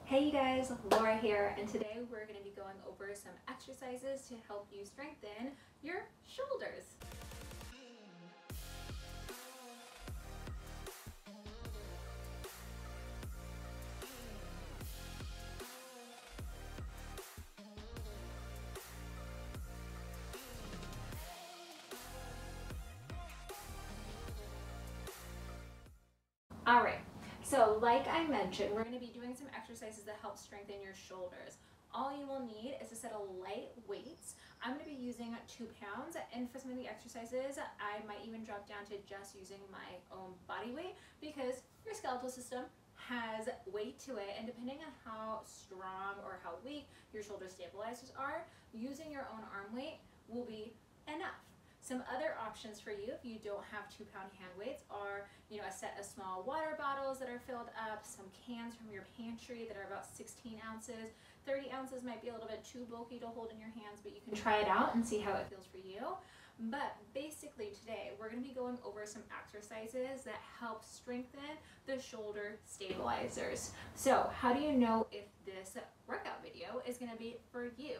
Hey you guys, Laura here, and today we're going to be going over some exercises to help you strengthen your shoulders. Alright, so like I mentioned, we're going to be doing some exercises that help strengthen your shoulders. All you will need is a set of light weights. I'm going to be using 2 pounds, and for some of the exercises, I might even drop down to just using my own body weight because your skeletal system has weight to it, and depending on how strong or how weak your shoulder stabilizers are, using your own arm weight will be enough. Some other options for you if you don't have 2-pound hand weights are, a set of small water bottles that are filled up, some cans from your pantry that are about 16 ounces. 30 ounces might be a little bit too bulky to hold in your hands, but you can try it out and see how it feels for you. But basically today we're going to be going over some exercises that help strengthen the shoulder stabilizers. So how do you know if this workout video is going to be for you?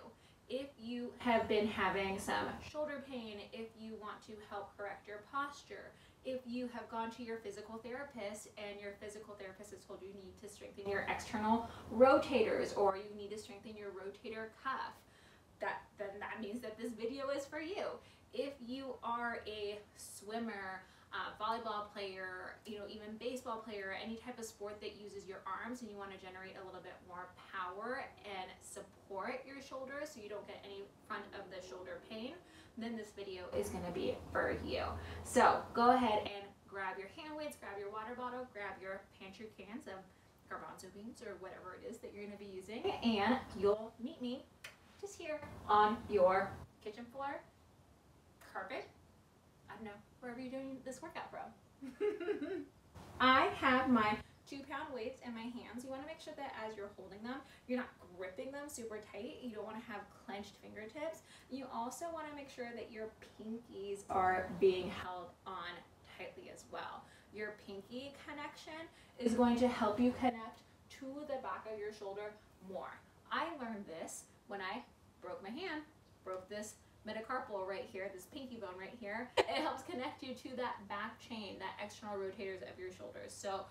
If you have been having some shoulder pain, if you want to help correct your posture, if you have gone to your physical therapist and your physical therapist has told you you need to strengthen your external rotators or you need to strengthen your rotator cuff, then that means that this video is for you. If you are a swimmer, volleyball player, even baseball player, any type of sport that uses your arms and you want to generate a little bit more power and support your shoulders so you don't get any front of the shoulder pain, then this video is going to be for you. So go ahead and grab your hand weights, grab your water bottle, grab your pantry cans of garbanzo beans or whatever it is that you're going to be using, and you'll meet me just here on your kitchen floor, carpet, I don't know, wherever you're doing this workout from. I have my 2-pound weights in my hands. You want to make sure that as you're holding them, you're not gripping them super tight. You don't want to have clenched fingertips. You also want to make sure that your pinkies are being held on tightly as well. Your pinky connection is going to help you connect to the back of your shoulder more. I learned this when I broke my hand, broke this metacarpal right here, this pinky bone right here. It helps connect you to that back chain, that external rotators of your shoulders. So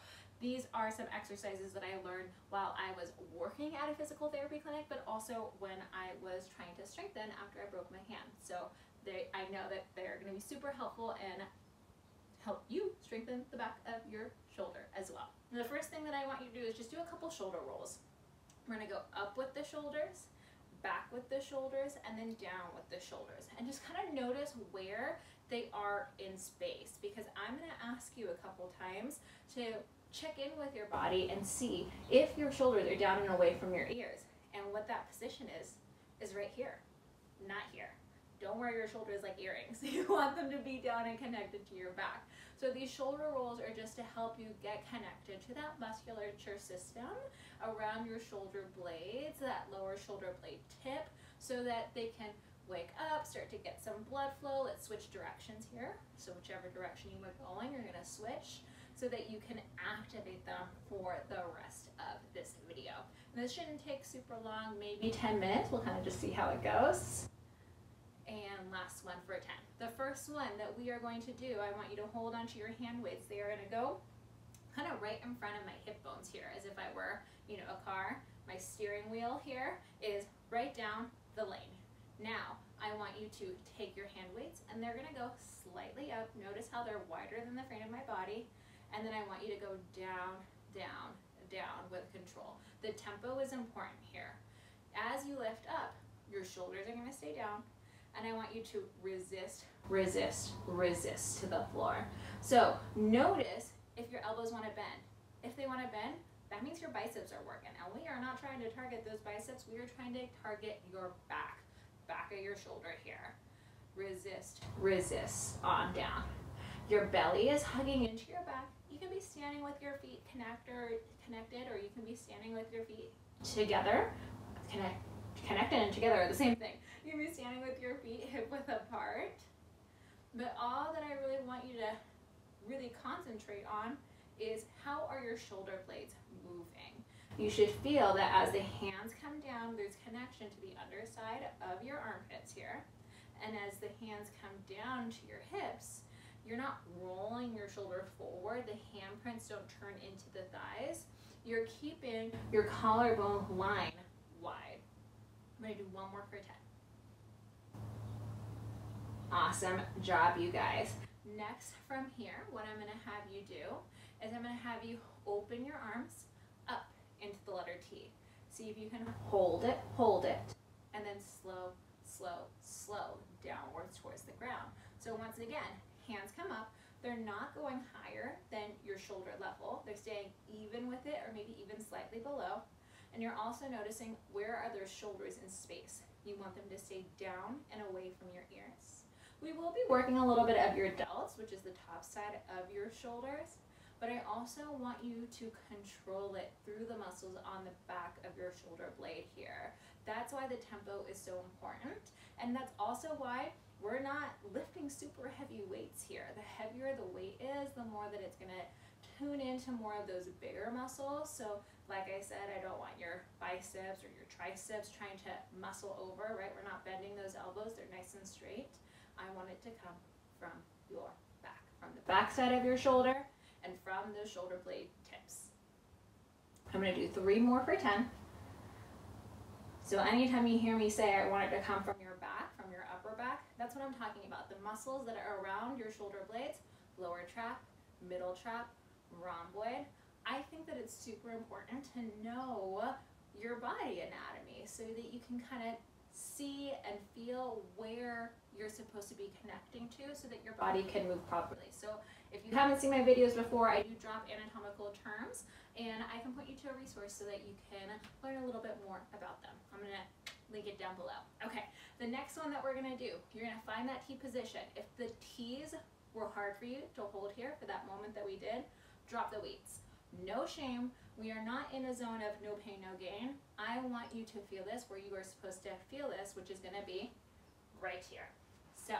these are some exercises that I learned while I was working at a physical therapy clinic, but also when I was trying to strengthen after I broke my hand. So I know that they're going to be super helpful and help you strengthen the back of your shoulder as well. And the first thing that I want you to do is just do a couple shoulder rolls. We're going to go up with the shoulders, back with the shoulders, and then down with the shoulders, and just kind of notice where they are in space, because I'm going to ask you a couple times to check in with your body and see if your shoulders are down and away from your ears, and what that position is right here, not here. Don't wear your shoulders like earrings. You want them to be down and connected to your back. So these shoulder rolls are just to help you get connected to that musculature system around your shoulder blades, that lower shoulder blade tip, so that they can wake up, start to get some blood flow. Let's switch directions here. So whichever direction you are going, you're going to switch so that you can activate them for the rest of this video. And this shouldn't take super long, maybe 10 minutes. We'll kind of just see how it goes. And last one for 10. The first one that we are going to do, I want you to hold onto your hand weights. They are going to go kind of right in front of my hip bones here, as if I were, a car. My steering wheel here is right down the lane. Now, I want you to take your hand weights, and they're going to go slightly up. Notice how they're wider than the frame of my body. And then I want you to go down, down, down with control. The tempo is important here. As you lift up, your shoulders are going to stay down, and I want you to resist, resist, resist to the floor. So notice if your elbows want to bend. If they want to bend, that means your biceps are working. And we are not trying to target those biceps. We are trying to target your back of your shoulder here. Resist, resist, on down. Your belly is hugging into your back. You can be standing with your feet connected, or you can be standing with your feet together. Connected and together are the same thing. You can be standing with your feet hip width apart. But all that I really want you to really concentrate on is how are your shoulder blades moving. you should feel that as the hands come down, there's connection to the underside of your armpits here. And as the hands come down to your hips, you're not rolling your shoulder forward. The handprints don't turn into the thighs. You're keeping your collarbone line wide. I'm going to do one more for 10. Awesome job, you guys. Next from here, what I'm going to have you do is I'm going to have you open your arms up into the letter T. See if you can hold it, and then slow, slow, slow downwards towards the ground. So once again, hands come up. They're not going higher than your shoulder level. They're staying even with it or maybe even slightly below. And you're also noticing where are their shoulders in space. You want them to stay down and away from your ears. We will be working a little bit of your delts, which is the top side of your shoulders, but I also want you to control it through the muscles on the back of your shoulder blade here. That's why the tempo is so important, and that's also why we're not lifting super heavy weights here. The heavier the weight is, the more that it's gonna tune into more of those bigger muscles. So like I said, I don't want your biceps or your triceps trying to muscle over, right? We're not bending those elbows, they're nice and straight. I want it to come from your back, from the back side of your shoulder and from the shoulder blade tips. I'm going to do 3 more for 10. So anytime you hear me say I want it to come from your back, from your upper back, that's what I'm talking about. The muscles that are around your shoulder blades, lower trap, middle trap, rhomboid. I think that it's super important to know your body anatomy so that you can kind of see and feel where you're supposed to be connecting to so that your body can move properly. So if you haven't seen my videos before, I do drop anatomical terms and I can point you to a resource so that you can learn a little bit more about them. I'm going to link it down below. Okay, the next one that we're going to do, you're going to find that T position. If the T's were hard for you to hold here for that moment that we did, drop the weights. No shame. We are not in a zone of no pain, no gain. I want you to feel this where you are supposed to feel this, which is going to be right here. So,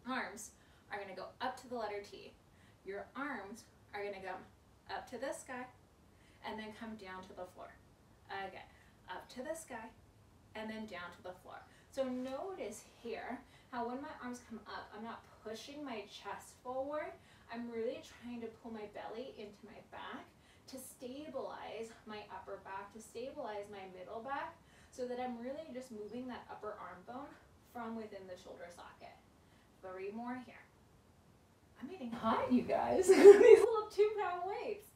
arms are going to go up to the letter T. Your arms are going to go up to the sky and then come down to the floor. Again, up to the sky and then down to the floor. So notice here how when my arms come up, I'm not pushing my chest forward. I'm really trying to pull my belly into my back to stabilize my upper back, to stabilize my middle back, so that I'm really just moving that upper arm bone from within the shoulder socket. 3 more here. I'm getting hot, you guys. These little 2-pound weights.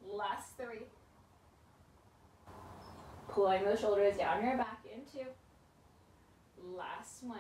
Last 3. Pulling those shoulders down your back into. Last one.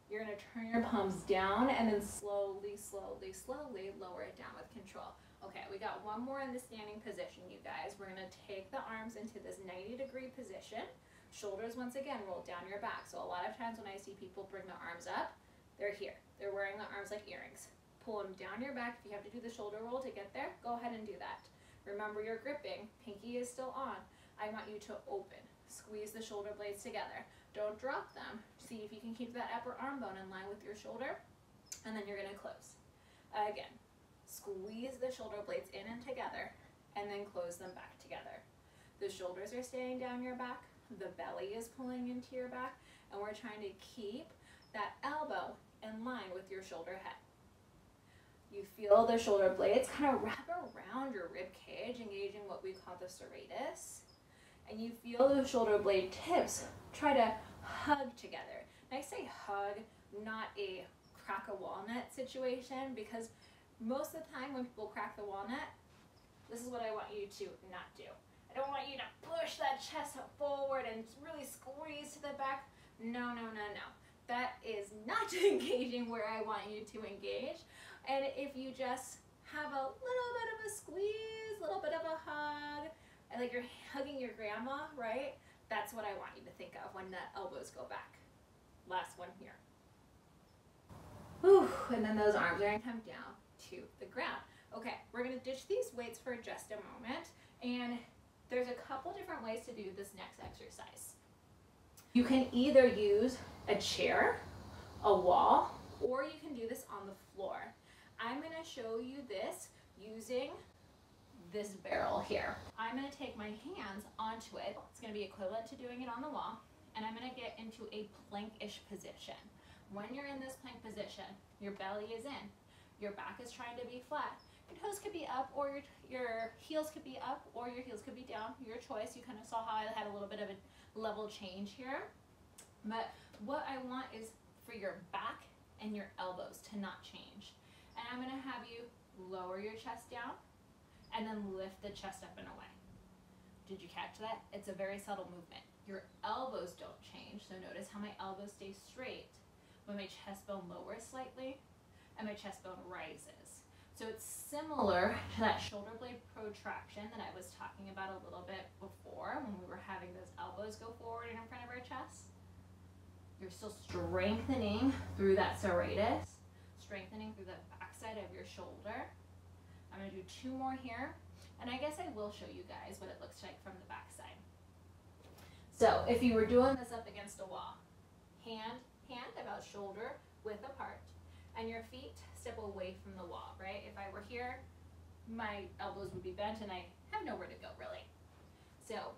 You're going to turn your palms down and then slowly, slowly, slowly lower it down with control. Okay, we got 1 more in the standing position, you guys. We're going to take the arms into this 90-degree position. Shoulders, once again, roll down your back. So a lot of times when I see people bring the arms up, they're here. They're wearing the arms like earrings. Pull them down your back. If you have to do the shoulder roll to get there, go ahead and do that. Remember, you're gripping. Pinky is still on. I want you to open. Squeeze the shoulder blades together. Don't drop them. See if you can keep that upper arm bone in line with your shoulder, and then you're going to close. Again, squeeze the shoulder blades in and together, and then close them back together. The shoulders are staying down your back. The belly is pulling into your back, and we're trying to keep that elbow in line with your shoulder head. You feel the shoulder blades kind of wrap around your rib cage, engaging what we call the serratus. And you feel the shoulder blade tips try to hug together. And I say hug, not a crack a walnut situation, because most of the time when people crack the walnut, this is what I want you to not do. I don't want you to push that chest forward and really squeeze to the back. No, no, no, no. That is not engaging where I want you to engage. And if you just have a little bit of a squeeze, a little bit of a hug, and like you're hugging your grandma, right? That's what I want you to think of when the elbows go back. Last one here. Whew, and then those arms are going to come down to the ground. Okay, we're going to ditch these weights for just a moment, and there's a couple different ways to do this next exercise. You can either use a chair, a wall, or you can do this on the floor. I'm going to show you this using this barrel here. I'm gonna take my hands onto it. It's gonna be equivalent to doing it on the wall, and I'm gonna get into a plank-ish position. When you're in this plank position, your belly is in, your back is trying to be flat. Your toes could be up, or your heels could be up, or your heels could be down, your choice. You kind of saw how I had a little bit of a level change here. But what I want is for your back and your elbows to not change. And I'm gonna have you lower your chest down and then lift the chest up and away. Did you catch that? It's a very subtle movement. Your elbows don't change, so notice how my elbows stay straight, but my chest bone lowers slightly and my chest bone rises. So it's similar to that shoulder blade protraction that I was talking about a little bit before when we were having those elbows go forward and in front of our chest. You're still strengthening through that serratus, strengthening through the backside of your shoulder. I'm gonna do 2 more here, and I guess I will show you guys what it looks like from the backside. So if you were doing this up against a wall, hand about shoulder width apart, and your feet step away from the wall, right? If I were here, my elbows would be bent and I have nowhere to go really. So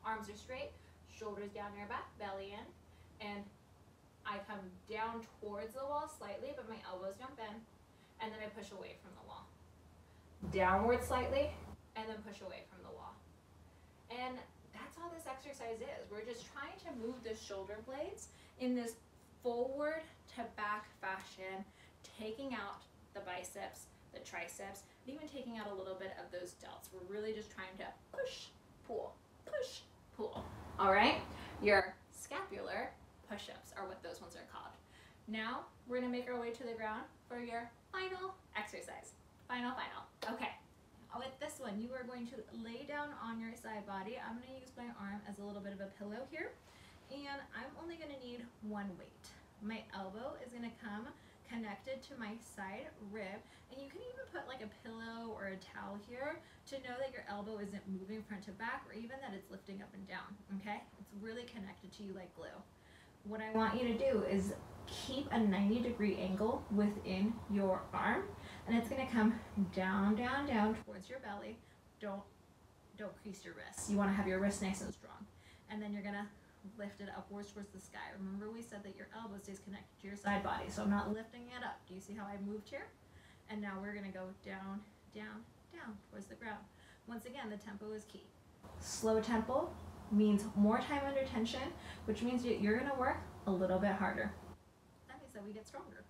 arms are straight, shoulders down your back, belly in, and I come down towards the wall slightly, but my elbows don't bend, and then I push away from the wall. Downward slightly, and then push away from the wall. And that's all this exercise is. We're just trying to move the shoulder blades in this forward to back fashion, taking out the biceps, the triceps, and even taking out a little bit of those delts. We're really just trying to push, pull, all right? Your scapular push-ups are what those ones are called. Now, we're gonna make our way to the ground for your final exercise. Final. Okay. With this one, you are going to lay down on your side body. I'm gonna use my arm as a little bit of a pillow here, and I'm only gonna need 1 weight. My elbow is gonna come connected to my side rib, and you can even put like a pillow or a towel here to know that your elbow isn't moving front to back, or even that it's lifting up and down, okay? It's really connected to you like glue. What I want you to do is keep a 90-degree angle within your arm, and it's gonna come down towards your belly. Don't crease your wrists. You wanna have your wrists nice and strong. And then you're gonna lift it upwards towards the sky. Remember we said that your elbow stays connected to your side body, so I'm not lifting it up. Do you see how I moved here? And now we're gonna go down towards the ground. Once again, the tempo is key. Slow tempo means more time under tension, which means you're gonna work a little bit harder. That means that we get stronger,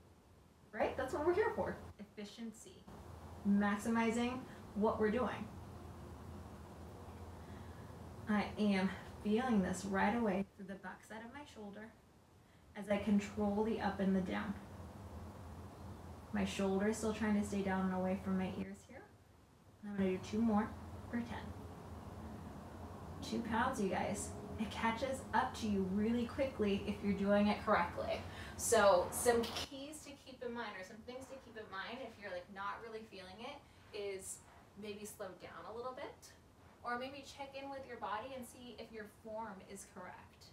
right? That's what we're here for. Efficiency, maximizing what we're doing. I am feeling this right away through the backside of my shoulder as I control the up and the down. My shoulder is still trying to stay down and away from my ears here. I'm gonna do 2 more for 10. 2 pounds, you guys. It catches up to you really quickly if you're doing it correctly. So some keys to keep in mind, or some things to keep in mind if you're like not really feeling it, is maybe slow down a little bit, or maybe check in with your body and see if your form is correct.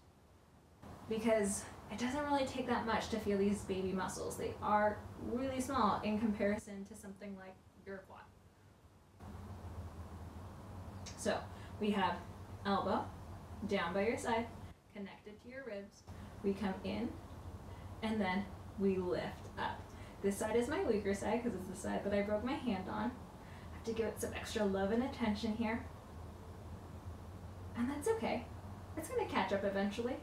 Because it doesn't really take that much to feel these baby muscles. They are really small in comparison to something like your quad. So we have elbow down by your side, connected to your ribs. We come in, and then we lift up. This side is my weaker side because it's the side that I broke my hand on. I have to give it some extra love and attention here. And that's okay. It's gonna catch up eventually.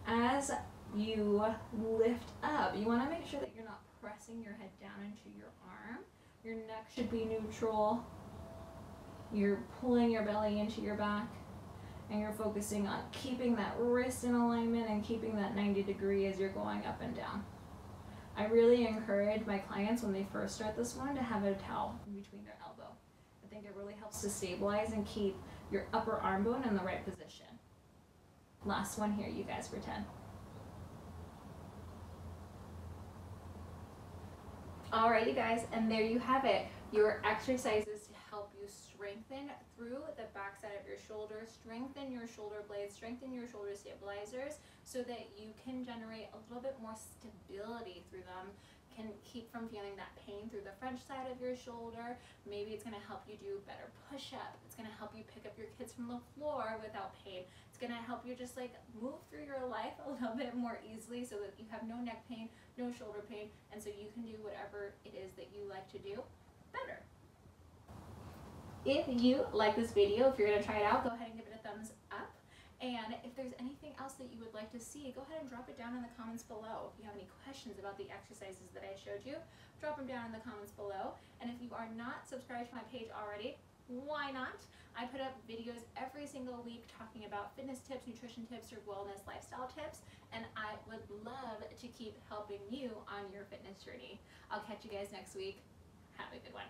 As you lift up, you wanna make sure that you're not pressing your head down into your arm. Your neck should be neutral. You're pulling your belly into your back, and you're focusing on keeping that wrist in alignment and keeping that 90 degree as you're going up and down. I really encourage my clients when they first start this one to have a towel in between their elbow. I think it really helps to stabilize and keep your upper arm bone in the right position. Last one here, you guys, for 10. All right, you guys, and there you have it. Your exercises to help you strengthen through the backside of your shoulder, strengthen your shoulder blades, strengthen your shoulder stabilizers so that you can generate a little bit more stability through them can keep from feeling that pain through the French side of your shoulder. Maybe it's going to help you do better push-up. It's going to help you pick up your kids from the floor without pain. It's going to help you just like move through your life a little bit more easily so that you have no neck pain, no shoulder pain, and so you can do whatever it is that you like to do better. If you like this video, if you're going to try it out, go ahead and give it a thumbs up. And if there's anything else that you would like to see, go ahead and drop it down in the comments below. If you have any questions about the exercises that I showed you, drop them down in the comments below. And if you are not subscribed to my page already, why not? I put up videos every single week talking about fitness tips, nutrition tips, or wellness lifestyle tips, and I would love to keep helping you on your fitness journey. I'll catch you guys next week. Have a good one.